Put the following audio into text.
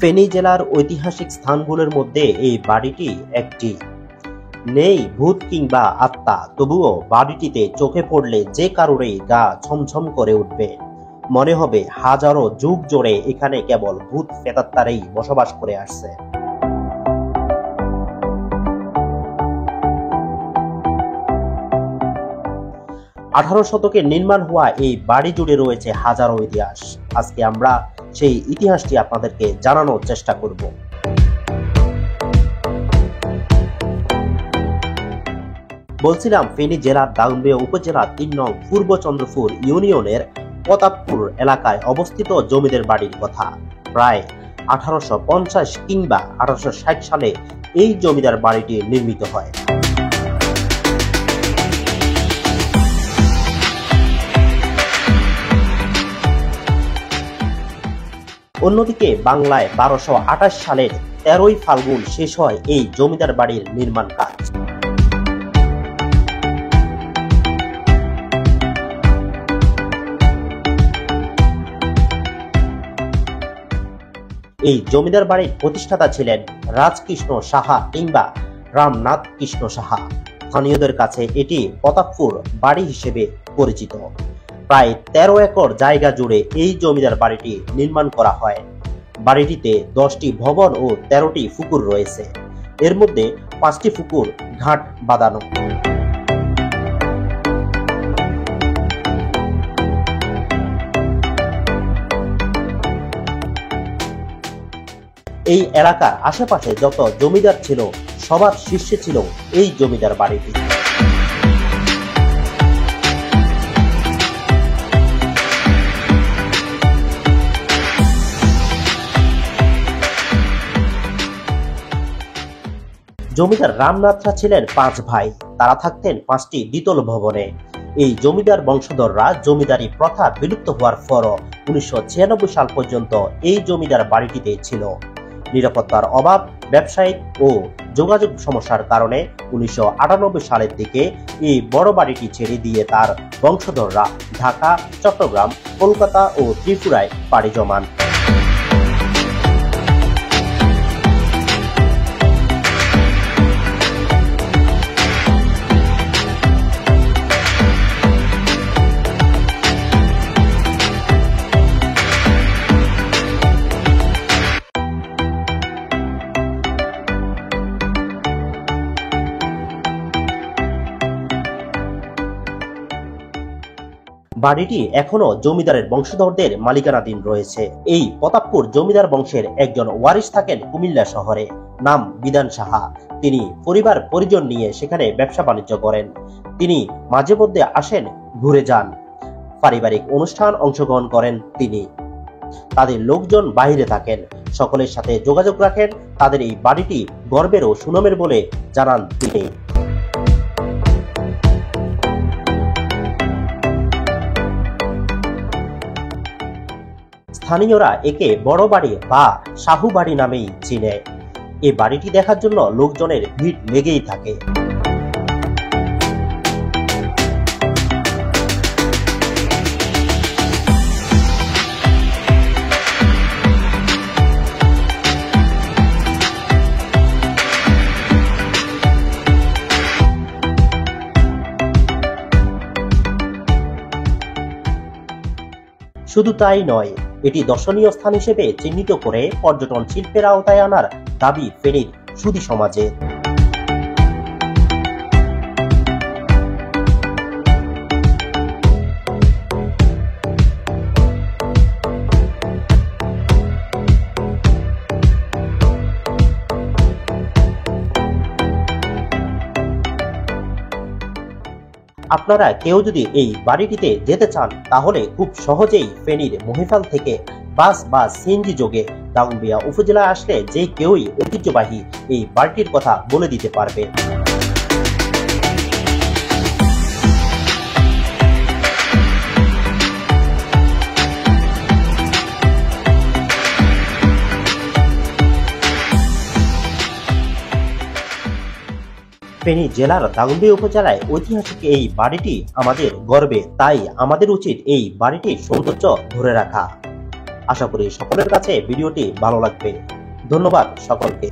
ফেনী জেলার ঐতিহাসিক স্থানগুলোর মধ্যে এই বাড়িটি একটি। নেই ভূত কিংবা আত্মা, তবুও বাড়িটিতে চোখে পড়লে যে কারোরই গা ছমছম করে উঠবে। মনে হবে হাজারো যুগ জুড়ে এখানে কেবল ভূত প্রেতাত্মারাই বসবাস করে আসছে। আঠারো শতকে নির্মাণ হওয়া এই বাড়ি জুড়ে রয়েছে হাজারো ইতিহাস। আজকে আমরা সেই ইতিহাসটি আপনাদেরকে জানানোর চেষ্টা করব। বলছিলাম ফেনী জেলার দাগনভূঞা উপজেলা ৩ নং পূর্ব চন্দ্রপুর ইউনিয়নের প্রতাপপুর এলাকায় অবস্থিত জমিদার বাড়ির কথা। প্রায় 1850 কিংবা 1860 সালে এই জমিদার বাড়িটি নির্মিত হয়। অন্যদিকে বাংলায় 1228 সালের 13ই ফাল্গুন শেষ হয় এই জমিদার বাড়ির নির্মাণ কাজ। এই জমিদার বাড়ির প্রতিষ্ঠাতা ছিলেন রাজকৃষ্ণ সাহা কিংবা রামনাথ কৃষ্ণ সাহা। স্থানীয়দের কাছে এটি প্রতাপপুর বাড়ি হিসেবে পরিচিত। প্রায় 13 একর জায়গা জুড়ে এই জমিদার বাড়িটি নির্মাণ করা হয়। বাড়িটিতে 10টি ভবন ও 13টি পুকুর রয়েছে। এর মধ্যে 5টি পুকুর ঘাট বাঁধানো। এই এলাকার আশেপাশে যত জমিদার ছিল সবার শীর্ষে ছিল এই জমিদার বাড়িটি। জমিদার রামনাথরা ছিলেন 5 ভাই। তারা থাকতেন 5টি দ্বিতল ভবনে। এই জমিদার বংশধররা জমিদারি প্রথা বিলুপ্ত হওয়ার পরও 1996 সাল পর্যন্ত এই জমিদার বাড়িটিতে ছিল। নিরাপত্তার অভাব, ব্যবসায়িক ও যোগাযোগ সমস্যার কারণে 1998 সালের দিকে এই বড় বাড়িটি ছেড়ে দিয়ে তার বংশধররা ঢাকা, চট্টগ্রাম, কলকাতা ও ত্রিপুরায় পাড়ি জমান। বাড়িটি এখনো জমিদারের বংশধরদের মালিকানাধীন রয়েছে। এই প্রতাপপুর জমিদার বংশের একজন ওয়ারিশ থাকেন কুমিল্লা শহরে, নাম বিধান সাহা। তিনি পরিবার পরিজন নিয়ে সেখানে ব্যবসা বাণিজ্য করেন। তিনি মাঝে মধ্যে আসেন, ঘুরে যান, পারিবারিক অনুষ্ঠান অংশগ্রহণ করেন তিনি। তাদের লোকজন বাইরে থাকেন, সকলের সাথে যোগাযোগ রাখেন। তাদের এই বাড়িটি গর্বের ও সুনামের বলে জানান তিনি। স্থানীয়রা একে বড় বাড়ি বা শাহু বাড়ি নামেই চিনে। এই বাড়িটি দেখার জন্য লোকজনের ভিড় লেগেই থাকে। শুধু তাই নয়, এটি দর্শনীয় স্থান হিসেবে চিহ্নিত করে পর্যটন শিল্পের আওতায় আনার দাবি ফেনীর সুধী সমাজের। আপনারা কেউ যদি এই বাড়িটিতে যেতে চান তাহলে খুব সহজেই ফেনীর মহিফাল থেকে বাস বা সিএনজি যোগে দাগনভূঞা উপজেলায় আসলে যে কেউই ঐতিহ্যবাহী এই বাড়িটির কথা বলে দিতে পারবে। ফেনী জেলার দাগনভূঞা উপজেলায় ঐতিহাসিক এই বাড়িটি আমাদের গর্বে, তাই আমাদের উচিত এই বাড়িটির সৌন্দর্য ধরে রাখা। আশা করি সকলের কাছে ভিডিওটি ভালো লাগবে। ধন্যবাদ সকলকে।